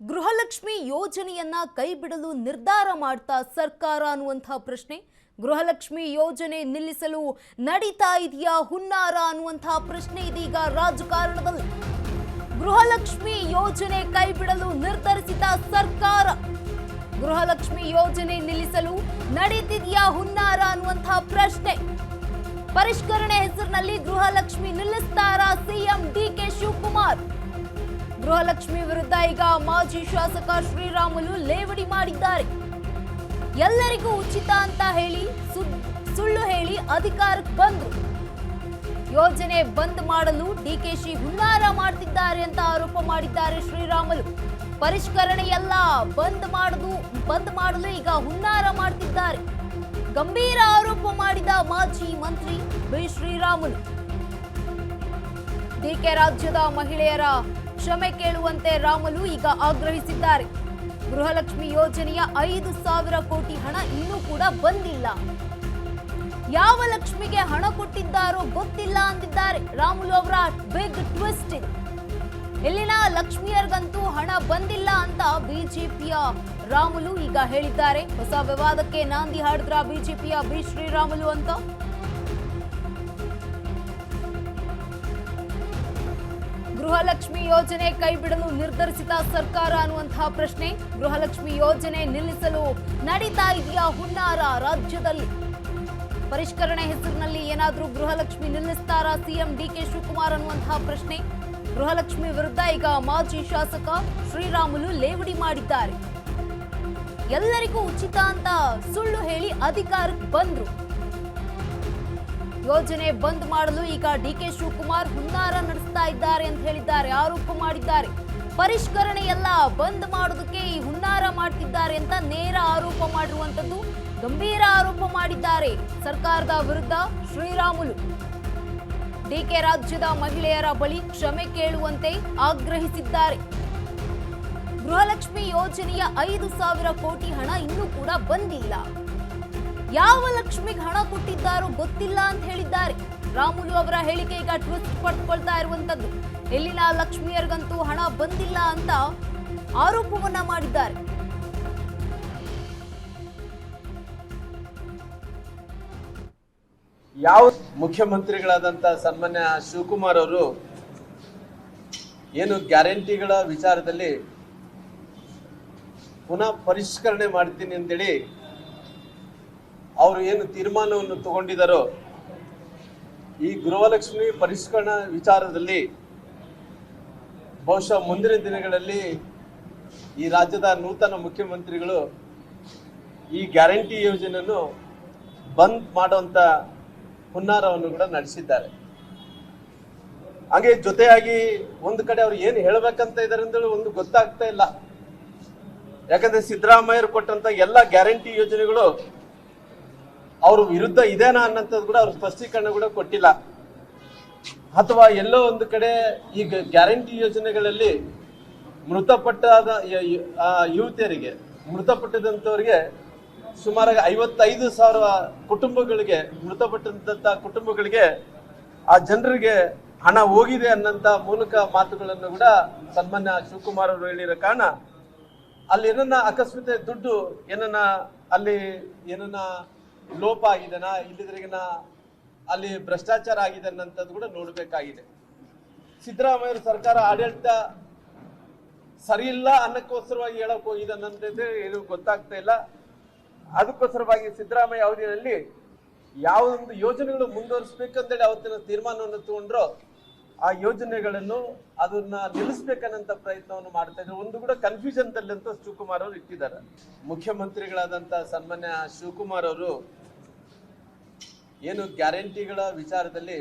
ಗೃಹಲಕ್ಷ್ಮಿ ಯೋಜನೆಯನ್ನ ಕೈಬಿಡಲು ನಿರ್ಧಾರ ಮಾಡ್ತಾ ಸರ್ಕಾರ ಅನ್ನುವಂತಹ ಪ್ರಶ್ನೆ. ಗೃಹಲಕ್ಷ್ಮಿ ಯೋಜನೆ ನಿಲ್ಲಿಸಲು ನಡೀತಾ ಇದೆಯಾ ಹುನ್ನಾರ ಅನ್ನುವಂತಹ ಪ್ರಶ್ನೆ ಇದೀಗ ರಾಜಕಾರಣದಲ್ಲಿ. ಗೃಹಲಕ್ಷ್ಮಿ ಯೋಜನೆ ಕೈಬಿಡಲು ನಿರ್ಧರಿಸಿದ ಸರ್ಕಾರ. ಗೃಹಲಕ್ಷ್ಮಿ ಯೋಜನೆ ನಿಲ್ಲಿಸಲು ನಡೀತಿದೆಯಾ ಹುನ್ನಾರ ಅನ್ನುವಂತಹ ಪ್ರಶ್ನೆ. ಪರಿಷ್ಕರಣೆ ಹೆಸರಿನಲ್ಲಿ ಗೃಹಲಕ್ಷ್ಮಿ ನಿಲ್ಲಿಸ್ತಾರಾ ಸಿಎಂ ಡಿಕೆ ಶಿವಕುಮಾರ್? ಗೃಹಲಕ್ಷ್ಮಿ ವಿರುದ್ಧ ಈಗ ಮಾಜಿ ಶಾಸಕ ಶ್ರೀರಾಮುಲು ಲೇವಡಿ ಮಾಡಿದ್ದಾರೆ. ಎಲ್ಲರಿಗೂ ಉಚಿತ ಅಂತ ಹೇಳಿ ಸುಳ್ಳು ಹೇಳಿ ಅಧಿಕಾರಕ್ಕೆ ಬಂದ್ರು. ಯೋಜನೆ ಬಂದ್ ಮಾಡಲು ಡಿಕೆಶಿ ಹುನ್ನಾರ ಮಾಡ್ತಿದ್ದಾರೆ ಅಂತ ಆರೋಪ ಮಾಡಿದ್ದಾರೆ ಶ್ರೀರಾಮುಲು. ಪರಿಷ್ಕರಣೆಯಲ್ಲ ಬಂದ್ ಮಾಡಲು ಈಗ ಹುನ್ನಾರ ಮಾಡ್ತಿದ್ದಾರೆ. ಗಂಭೀರ ಆರೋಪ ಮಾಡಿದ ಮಾಜಿ ಮಂತ್ರಿ ಬಿ ಶ್ರೀರಾಮುಲು. ಡಿಕೆ ರಾಜ್ಯದ ಮಹಿಳೆಯರ ಕ್ಷಮೆ ಕೇಳುವಂತೆ ರಾಮುಲು ಈಗ ಆಗ್ರಹಿಸಿದ್ದಾರೆ. ಗೃಹಲಕ್ಷ್ಮಿ ಯೋಜನೆಯ 5,000 ಕೋಟಿ ಹಣ ಇನ್ನೂ ಕೂಡ ಬಂದಿಲ್ಲ. ಯಾವ ಲಕ್ಷ್ಮಿಗೆ ಹಣ ಕೊಟ್ಟಿದ್ದಾರೋ ಗೊತ್ತಿಲ್ಲ ಅಂದಿದ್ದಾರೆ ರಾಮುಲು ಅವರ ಬಿಗ್ ಟ್ವಿಸ್ಟ್. ಇಲ್ಲಿನ ಲಕ್ಷ್ಮಿಯರಿಗಂತೂ ಹಣ ಬಂದಿಲ್ಲ ಅಂತ ಬಿಜೆಪಿಯ ರಾಮುಲು ಈಗ ಹೇಳಿದ್ದಾರೆ. ಹೊಸ ವಿವಾದಕ್ಕೆ ನಾಂದಿ ಹಾಡಿದ್ರ ಬಿಜೆಪಿಯ ಬಿ ಶ್ರೀರಾಮುಲು ಅಂತ. ಗೃಹಲಕ್ಷ್ಮಿ ಯೋಜನೆ ಕೈಬಿಡಲು ನಿರ್ಧರಿಸಿದ ಸರ್ಕಾರ ಅನ್ನುವಂತಹ ಪ್ರಶ್ನೆ. ಗೃಹಲಕ್ಷ್ಮಿ ಯೋಜನೆ ನಿಲ್ಲಿಸಲು ನಡೀತಾ ಇದೆಯಾ ಹುನ್ನಾರ ರಾಜ್ಯದಲ್ಲಿ? ಪರಿಷ್ಕರಣೆ ಹೆಸರಿನಲ್ಲಿ ಏನಾದರೂ ಗೃಹಲಕ್ಷ್ಮಿ ನಿಲ್ಲಿಸ್ತಾರಾ ಸಿಎಂ ಡಿಕೆ ಶಿವಕುಮಾರ್ ಅನ್ನುವಂತಹ ಪ್ರಶ್ನೆ. ಗೃಹಲಕ್ಷ್ಮಿ ವಿರುದ್ಧ ಈಗ ಮಾಜಿ ಶಾಸಕ ಶ್ರೀರಾಮುಲು ಲೇವಡಿ ಮಾಡಿದ್ದಾರೆ. ಎಲ್ಲರಿಗೂ ಉಚಿತ ಅಂತ ಸುಳ್ಳು ಹೇಳಿ ಅಧಿಕಾರಕ್ಕೆ ಬಂದ್ರು. ಯೋಜನೆ ಬಂದ್ ಮಾಡಲು ಈಗ ಡಿಕೆ ಶಿವಕುಮಾರ್ ಹುನ್ನಾರ ನಡೆಸ್ತಾ ಇದ್ದಾರೆ ಅಂತ ಹೇಳಿದ್ದಾರೆ, ಆರೋಪ ಮಾಡಿದ್ದಾರೆ. ಪರಿಷ್ಕರಣೆಯಲ್ಲ ಬಂದ್ ಮಾಡೋದಕ್ಕೆ ಈ ಹುನ್ನಾರ ಮಾಡ್ತಿದ್ದಾರೆ ಅಂತ ನೇರ ಆರೋಪ ಮಾಡಿರುವಂತದ್ದು. ಗಂಭೀರ ಆರೋಪ ಮಾಡಿದ್ದಾರೆ ಸರ್ಕಾರದ ವಿರುದ್ಧ ಶ್ರೀರಾಮುಲು. ಡಿಕೆ ರಾಜ್ಯದ ಮಹಿಳೆಯರ ಬಳಿ ಕ್ಷಮೆ ಕೇಳುವಂತೆ ಆಗ್ರಹಿಸಿದ್ದಾರೆ. ಗೃಹಲಕ್ಷ್ಮಿ ಯೋಜನೆಯ 5,000 ಕೋಟಿ ಹಣ ಇನ್ನೂ ಕೂಡ ಬಂದಿಲ್ಲ. ಯಾವ ಲಕ್ಷ್ಮಿಗೆ ಹಣ ಕೊಟ್ಟಿದ್ದಾರೋ ಗೊತ್ತಿಲ್ಲ ಅಂತ ಹೇಳಿದ್ದಾರೆ. ರಾಮುಲು ಅವರ ಹೇಳಿಕೆ ಈಗ ಟ್ವಿಸ್ಟ್ ಪಡ್ಕೊಳ್ತಾ ಇರುವಂತದ್ದು. ಎಲ್ಲಿನ ಲಕ್ಷ್ಮಿಯರಿಗಂತೂ ಹಣ ಬಂದಿಲ್ಲ ಅಂತ ಆರೋಪವನ್ನ ಮಾಡಿದ್ದಾರೆ. ಯಾವ ಮುಖ್ಯಮಂತ್ರಿಗಳಾದಂತ ಸನ್ಮಾನ್ಯ ಶಿವಕುಮಾರ್ ಅವರು ಏನು ಗ್ಯಾರಂಟಿಗಳ ವಿಚಾರದಲ್ಲಿ ಪುನಃ ಪರಿಷ್ಕರಣೆ ಮಾಡ್ತೀನಿ ಅಂತೇಳಿ ಅವರು ಏನು ತೀರ್ಮಾನವನ್ನು ತಗೊಂಡಿದ್ದಾರೋ, ಈ ಗೃಹಲಕ್ಷ್ಮಿ ಪರಿಷ್ಕರಣಾ ವಿಚಾರದಲ್ಲಿ ಬಹುಶಃ ಮುಂದಿನ ದಿನಗಳಲ್ಲಿ ಈ ರಾಜ್ಯದ ನೂತನ ಮುಖ್ಯಮಂತ್ರಿಗಳು ಈ ಗ್ಯಾರಂಟಿ ಯೋಜನೆಯನ್ನು ಬಂದ್ ಮಾಡುವಂತ ಹುನ್ನಾರವನ್ನು ಕೂಡ ನಡೆಸಿದ್ದಾರೆ. ಹಾಗೆ ಜೊತೆಯಾಗಿ ಒಂದು ಕಡೆ ಅವ್ರು ಏನು ಹೇಳ್ಬೇಕಂತ ಇದ್ದಾರೆ ಅಂತೇಳಿ ಒಂದು ಗೊತ್ತಾಗ್ತಾ ಇಲ್ಲ. ಯಾಕಂದ್ರೆ ಸಿದ್ದರಾಮಯ್ಯರು ಕೊಟ್ಟಂತ ಎಲ್ಲ ಗ್ಯಾರಂಟಿ ಯೋಜನೆಗಳು ಅವ್ರ ವಿರುದ್ಧ ಇದೇನಾ ಅನ್ನೋಂಥದ್ದು ಕೂಡ ಅವ್ರ ಸ್ಪಷ್ಟೀಕರಣ ಕೂಡ ಕೊಟ್ಟಿಲ್ಲ. ಅಥವಾ ಎಲ್ಲೋ ಒಂದು ಕಡೆ ಈಗ ಗ್ಯಾರಂಟಿ ಯೋಜನೆಗಳಲ್ಲಿ ಮೃತಪಟ್ಟಾದ ಯುವತಿಯರಿಗೆ, ಮೃತಪಟ್ಟದಂತವರಿಗೆ ಸುಮಾರಾಗಿ 55,000 ಕುಟುಂಬಗಳಿಗೆ, ಮೃತಪಟ್ಟಂತ ಕುಟುಂಬಗಳಿಗೆ ಆ ಜನರಿಗೆ ಹಣ ಹೋಗಿದೆ ಅನ್ನಂತ ಮೂಲಕ ಮಾತುಗಳನ್ನು ಕೂಡ ಸನ್ಮಾನ್ಯ ಶಿವಕುಮಾರ್ ಅವರು ಹೇಳಿರೋ ಕಾರಣ ಅಲ್ಲಿ ಏನನ್ನ ಅಕಸ್ಮಾತ್ ದುಡ್ಡು ಏನನ್ನ ಅಲ್ಲಿ ಏನನ್ನ ಲೋಪ ಆಗಿದೆನಾ, ಇಲ್ಲಿದ್ರಿಗಿನ ಅಲ್ಲಿ ಭ್ರಷ್ಟಾಚಾರ ಆಗಿದೆ ಅನ್ನಂಥದ್ದು ಕೂಡ ನೋಡ್ಬೇಕಾಗಿದೆ. ಸಿದ್ದರಾಮಯ್ಯ ಸರ್ಕಾರ ಆಡಳಿತ ಸರಿ ಇಲ್ಲ ಅನ್ನಕ್ಕೋಸ್ಕರವಾಗಿ ಹೇಳಕ್ ಹೋಗಿದೆ ಅನ್ನೋದು ಏನು ಗೊತ್ತಾಗ್ತಾ ಇಲ್ಲ. ಅದಕ್ಕೋಸ್ಕರವಾಗಿ ಸಿದ್ದರಾಮಯ್ಯ ಅವಧಿಯಲ್ಲಿ ಯಾವೊಂದು ಯೋಜನೆಗಳು ಮುಂದುವರಿಸಬೇಕಂತೇಳಿ ಅವತ್ತಿನ ತೀರ್ಮಾನವನ್ನು ತಗೊಂಡ್ರು, ಆ ಯೋಜನೆಗಳನ್ನು ಅದನ್ನ ನಿಲ್ಲಿಸ್ಬೇಕನ್ನಂತ ಪ್ರಯತ್ನವನ್ನು ಮಾಡ್ತಾ ಇದ್ರು. ಒಂದು ಕೂಡ ಕನ್ಫ್ಯೂಷನ್ ಅಲ್ಲಿ ಅಂತ ಶಿವಕುಮಾರ್ ಅವರು ಇಟ್ಟಿದ್ದಾರೆ. ಮುಖ್ಯಮಂತ್ರಿಗಳಾದಂತ ಸನ್ಮಾನ್ಯ ಶಿವಕುಮಾರ್ ಅವರು ಏನು ಗ್ಯಾರಂಟಿಗಳ ವಿಚಾರದಲ್ಲಿ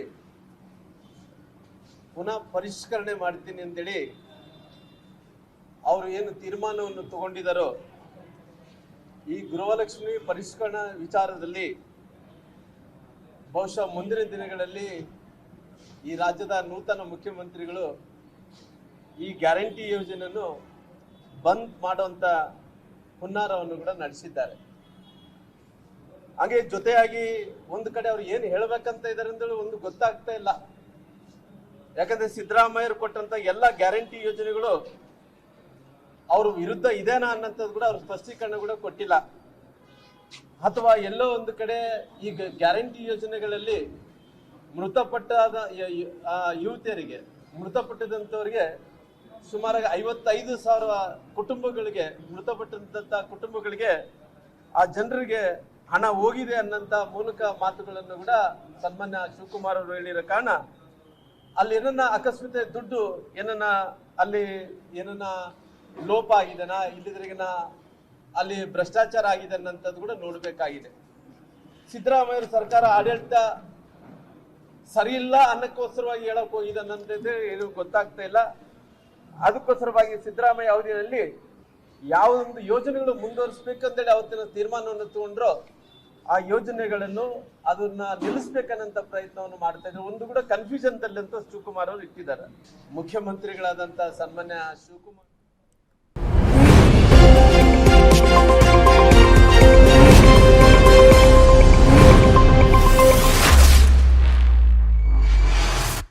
ಪುನಃ ಪರಿಷ್ಕರಣೆ ಮಾಡ್ತೀನಿ ಅಂತೇಳಿ ಅವರು ಏನು ತೀರ್ಮಾನವನ್ನು ತಗೊಂಡಿದ್ದಾರೋ, ಈ ಗೃಹಲಕ್ಷ್ಮಿ ಪರಿಷ್ಕರಣಾ ವಿಚಾರದಲ್ಲಿ ಬಹುಶಃ ಮುಂದಿನ ದಿನಗಳಲ್ಲಿ ಈ ರಾಜ್ಯದ ನೂತನ ಮುಖ್ಯಮಂತ್ರಿಗಳು ಈ ಗ್ಯಾರಂಟಿ ಯೋಜನೆಯನ್ನು ಬಂದ್ ಮಾಡುವಂತ ಹುನ್ನಾರವನ್ನು ಕೂಡ ನಡೆಸಿದ್ದಾರೆ. ಹಾಗೆ ಜೊತೆಯಾಗಿ ಒಂದು ಕಡೆ ಅವ್ರು ಏನು ಹೇಳ್ಬೇಕಂತ ಇದ್ದಾರೆ ಅಂತೇಳಿ ಒಂದು ಗೊತ್ತಾಗ್ತಾ ಇಲ್ಲ. ಯಾಕಂದ್ರೆ ಸಿದ್ದರಾಮಯ್ಯರು ಕೊಟ್ಟಂತ ಎಲ್ಲ ಗ್ಯಾರಂಟಿ ಯೋಜನೆಗಳು ಅವ್ರ ವಿರುದ್ಧ ಇದೇನಾ ಅನ್ನಂಥದ್ದು ಕೂಡ ಅವ್ರ ಸ್ಪಷ್ಟೀಕರಣ ಕೂಡ ಕೊಟ್ಟಿಲ್ಲ. ಅಥವಾ ಎಲ್ಲೋ ಒಂದು ಕಡೆ ಈಗ ಗ್ಯಾರಂಟಿ ಯೋಜನೆಗಳಲ್ಲಿ ಮೃತಪಟ್ಟಾದ ಯುವತಿಯರಿಗೆ, ಮೃತಪಟ್ಟದಂತವರಿಗೆ ಸುಮಾರು 55,000 ಕುಟುಂಬಗಳಿಗೆ, ಮೃತಪಟ್ಟಂತ ಕುಟುಂಬಗಳಿಗೆ ಆ ಜನರಿಗೆ ಹಣ ಹೋಗಿದೆ ಅನ್ನಂತ ಮೂಲಕ ಮಾತುಗಳನ್ನು ಕೂಡ ಸನ್ಮಾನ್ಯ ಶಿವಕುಮಾರ್ ಅವರು ಹೇಳಿರೋ ಕಾರಣ ಅಲ್ಲಿ ಏನನ್ನ ಅಕಸ್ಮಾತ್ ದುಡ್ಡು ಏನನ್ನ ಅಲ್ಲಿ ಏನನ್ನ ಲೋಪ ಆಗಿದೆನಾ, ಇಲ್ಲಿದ್ರಿಗಿನ ಅಲ್ಲಿ ಭ್ರಷ್ಟಾಚಾರ ಆಗಿದೆ ಅನ್ನಂಥದ್ದು ಕೂಡ ನೋಡ್ಬೇಕಾಗಿದೆ. ಸಿದ್ದರಾಮಯ್ಯ ಸರ್ಕಾರ ಆಡಳಿತ ಸರಿ ಇಲ್ಲ ಅನ್ನಕ್ಕೋಸ್ಕರವಾಗಿ ಹೇಳಕ್ ಹೋಗಿದೆ ಅನ್ನೋದು ಏನು ಗೊತ್ತಾಗ್ತಾ ಇಲ್ಲ. ಅದಕ್ಕೋಸ್ಕರವಾಗಿ ಸಿದ್ದರಾಮಯ್ಯ ಅವಧಿಯಲ್ಲಿ ಯಾವೊಂದು ಯೋಜನೆಗಳು ಮುಂದುವರಿಸಬೇಕಂತೇಳಿ ಅವತ್ತಿನ ತೀರ್ಮಾನವನ್ನು ತಗೊಂಡ್ರು, ಆ ಯೋಜನೆಗಳನ್ನು ಅದನ್ನ ನಿಲ್ಲಿಸ್ಬೇಕನ್ನಂತ ಪ್ರಯತ್ನವನ್ನು ಮಾಡ್ತಾ ಇದ್ರು. ಒಂದು ಕೂಡ ಕನ್ಫ್ಯೂಷನ್ ಅಂತೂ ಶಿವಕುಮಾರ್ ಅವರು ಇಟ್ಟಿದ್ದಾರೆ. ಮುಖ್ಯಮಂತ್ರಿಗಳಾದಂತ ಸನ್ಮಾನ್ಯ ಶಿವಕುಮಾರ್